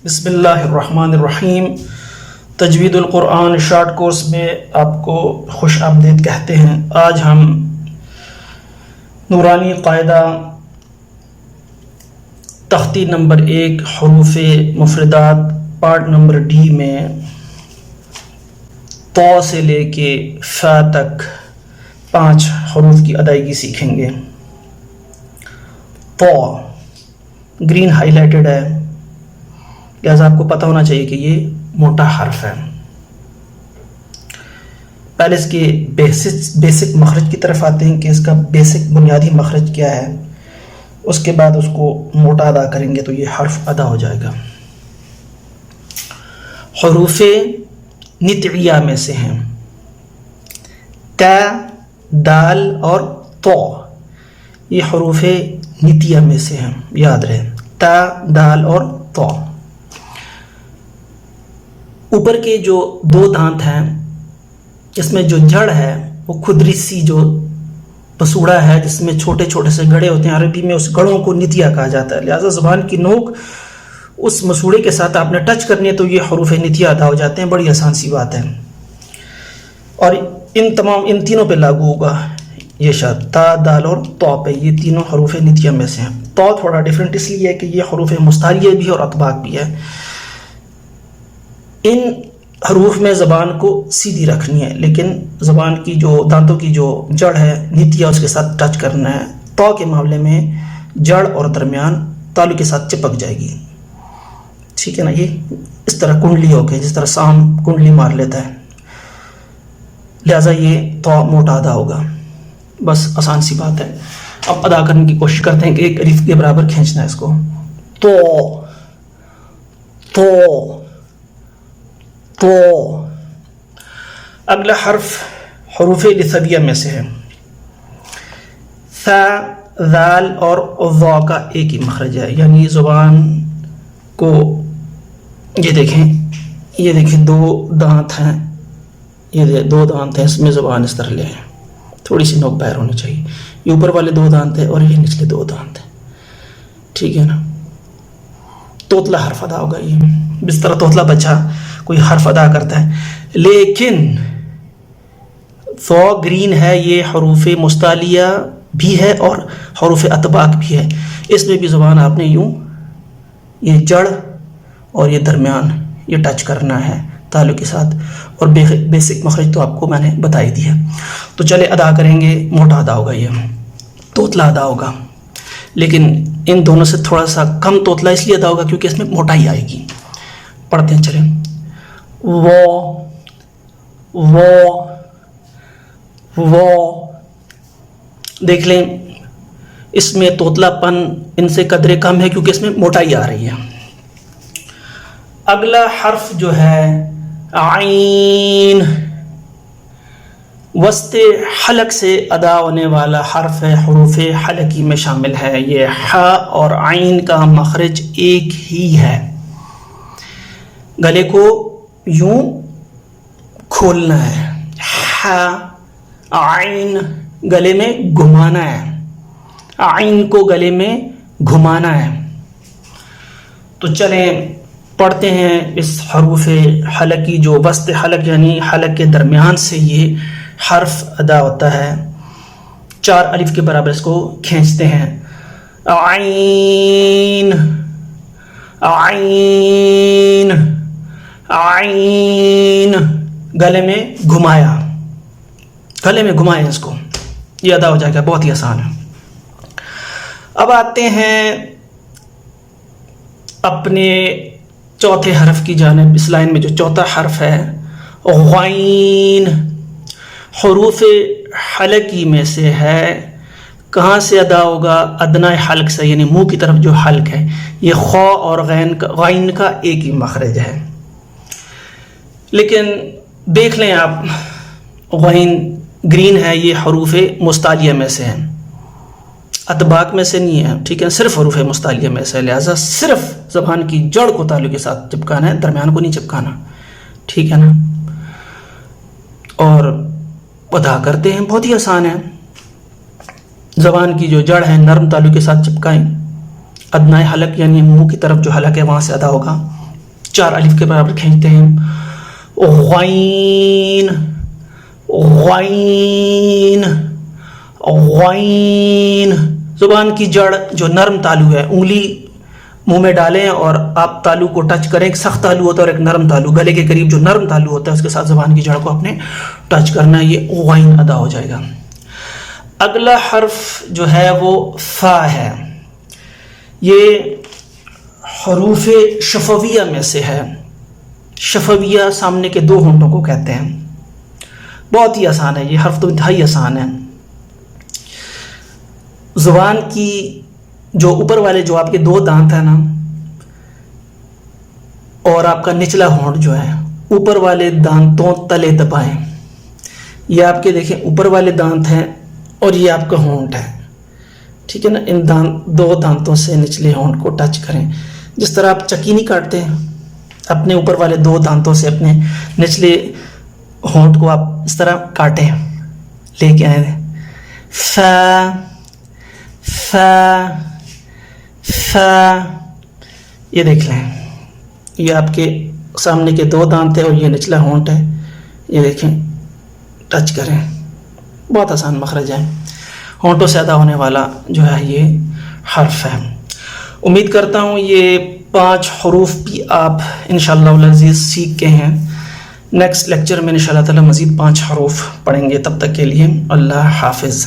بسم اللہ الرحمن الرحیم۔ تجوید القرآن شارٹ کورس میں آپ کو خوش آمدید کہتے ہیں۔ آج ہم نورانی قاعدہ تختی نمبر 1 حروف مفردات پارٹ نمبر ڈی میں تو سے لے کے فا تک 5 حروف کی ادائیگی سیکھیں گے۔ تو گرین ہائی لائٹڈ ہے، لہذا آپ کو پتہ ہونا چاہیے کہ یہ موٹا حرف ہے۔ پہلے اس کے بیسک مخرج کی طرف آتے ہیں کہ اس کا بیسک بنیادی مخرج کیا ہے، اس کے بعد اس کو موٹا ادا کریں گے تو یہ حرف ادا ہو جائے گا۔ حروف نطعیہ میں سے ہیں تا، دال اور تو، یہ حروف نطعیہ میں سے ہیں، یاد رہے، تا، دال اور تو۔ اوپر کے جو 2 دانت ہیں اس میں جو جڑ ہے وہ کھدری سی جو پسوڑا ہے جس میں چھوٹے چھوٹے سے گڑے ہوتے ہیں، عربی میں اس گڑوں کو نطعیہ کہا جاتا ہے، لہذا زبان کی نوک اس مسوڑے کے ساتھ آپ نے ٹچ کرنی ہے تو یہ حروف نطعیہ ادا ہو جاتے ہیں۔ بڑی آسان سی بات ہے، اور ان تینوں پہ لاگو ہوگا یہ شرط، تا، دال اور تو پہ، یہ تینوں حروف نطعیہ میں سے ہیں۔ تو تھوڑا ڈیفرنٹ اس لیے ہے کہ یہ حروف مستعلیہ بھی ہے اور اطباق بھی ہے۔ ان حروف میں زبان کو سیدھی رکھنی ہے، لیکن زبان کی جو دانتوں کی جو جڑ ہے نطعیہ اس کے ساتھ ٹچ کرنا ہے۔ تو کے معاملے میں جڑ اور درمیان تالو کے ساتھ چپک جائے گی، ٹھیک ہے نا، یہ اس طرح کنڈلی ہو کے، جس طرح سام کنڈلی مار لیتا ہے، لہذا یہ تو موٹا ادا ہوگا۔ بس آسان سی بات ہے۔ اب ادا کرنے کی کوشش کرتے ہیں کہ ایک الف کے برابر کھینچنا ہے اس کو۔ تو تو تو اگلا حرف حروف لثویہ میں سے ہے۔ ثا، ذال اور ظا کا ایک ہی مخرج ہے، یعنی زبان کو یہ دیکھیں 2 دانت ہیں، یہ 2 دانت ہیں، اس میں زبان اس طرح لے ہیں، تھوڑی سی نوک باہر ہونی چاہیے، یہ اوپر والے 2 دانت ہیں اور یہ نچلے 2 دانت ہیں، ٹھیک ہے نا۔ توتلا حرف ادا ہوگا، یہ جس طرح توتلا بچہ کوئی حرف ادا کرتا ہے، لیکن ثو گرین ہے، یہ حروف مستعلیہ بھی ہے اور حروف اطباق بھی ہے، اس میں بھی زبان آپ نے یوں یہ جڑ اور یہ درمیان یہ ٹچ کرنا ہے تالو کے ساتھ، اور بیسک مخرج تو آپ کو میں نے بتا ہی دیا۔ تو چلے ادا کریں گے، موٹا ادا ہوگا، یہ توتلا ادا ہوگا، لیکن ان دونوں سے تھوڑا سا کم توتلا اس لیے ادا ہوگا کیونکہ اس میں موٹائی آئے گی۔ پڑھتے ہیں، چلیں۔ وہ دیکھ لیں، اس میں توتلا پن ان سے قدرے کم ہے کیونکہ اس میں موٹائی آ رہی ہے۔ اگلا حرف جو ہے عین، وسط حلق سے ادا ہونے والا حرف ہے، حروف حلقی میں شامل ہے۔ یہ ح اور عین کا مخرج ایک ہی ہے، گلے کو یوں کھولنا ہے، ح عین گلے میں گھمانا ہے، عین کو گلے میں گھمانا ہے۔ تو چلیں پڑھتے ہیں اس حروف حلقی جو وسط حلق یعنی حلق کے درمیان سے یہ حرف ادا ہوتا ہے، 4 الف کے برابر اس کو کھینچتے ہیں۔ عین، عین، عین، گلے میں گھمایا، اس کو، یہ ادا ہو جائے گا، بہت ہی آسان ہے۔ اب آتے ہیں اپنے چوتھے حرف کی جانب۔ اس لائن میں جو چوتھا حرف ہے غین، حروف حلقی میں سے ہے، کہاں سے ادا ہوگا؟ ادنی حلق سے، یعنی منہ کی طرف جو حلق ہے، یہ خا اور غین کا ایک ہی مخرج ہے، لیکن دیکھ لیں آپ، غین گرین ہے، یہ حروف مستعلیہ میں سے ہے، اطباق میں سے نہیں ہے، ٹھیک ہے، صرف حروف مستعلیہ میں سے، لہذا صرف زبان کی جڑ کو تالو کے ساتھ چپکانا ہے، درمیان کو نہیں چپکانا، ٹھیک ہے نا۔ اور ادا کرتے ہیں، بہت ہی آسان ہے، زبان کی جو جڑ ہے نرم تالو کے ساتھ چپکائیں، ادنائے حلق یعنی منہ کی طرف جو حلق ہے وہاں سے ادا ہوگا۔ 4 الف کے برابر کھینچتے ہیں. غین غین غین. زبان کی جڑ جو نرم تالو ہے, انگلی منہ میں ڈالیں اور آپ تالو کو ٹچ کریں. ایک سخت تالو ہوتا ہے اور ایک نرم تالو, گلے کے قریب جو نرم تالو ہوتا ہے اس کے ساتھ زبان کی جڑ کو اپنے ٹچ کرنا ہے. یہ غین ادا ہو جائے گا. اگلا حرف جو ہے وہ فا ہے. یہ حروف شفویہ میں سے ہے. شفویہ سامنے کے 2 ہونٹوں کو کہتے ہیں. بہت ہی آسان ہے, یہ حرف تو انتہائی آسان ہے. زبان کی جو اوپر والے جو آپ کے 2 دانت ہیں نا, اور آپ کا نچلا ہونٹ جو ہے, اوپر والے دانتوں تلے دبائیں. یہ آپ کے دیکھیں اوپر والے دانت ہیں اور یہ آپ کا ہونٹ ہے, ٹھیک ہے نا. ان 2 دانتوں سے نچلے ہونٹ کو ٹچ کریں. جس طرح آپ چکی نہیں کاٹتے, اپنے اوپر والے 2 دانتوں سے اپنے نچلے ہونٹ کو آپ اس طرح کاٹیں, لے کے آئیں. فا فا فا. یہ دیکھ لیں, یہ آپ کے سامنے کے 2 دانت ہیں اور یہ نچلا ہونٹ ہے. یہ دیکھیں, ٹچ کریں. بہت آسان مخرج ہے, ہونٹوں سے ادا ہونے والا جو ہے یہ حرف ہے. امید کرتا ہوں یہ 5 حروف بھی آپ انشاءاللہ العزیز سیکھ کے ہیں. نیکسٹ لیکچر میں انشاءاللہ تعالی مزید 5 حروف پڑھیں گے. تب تک کے لیے اللہ حافظ.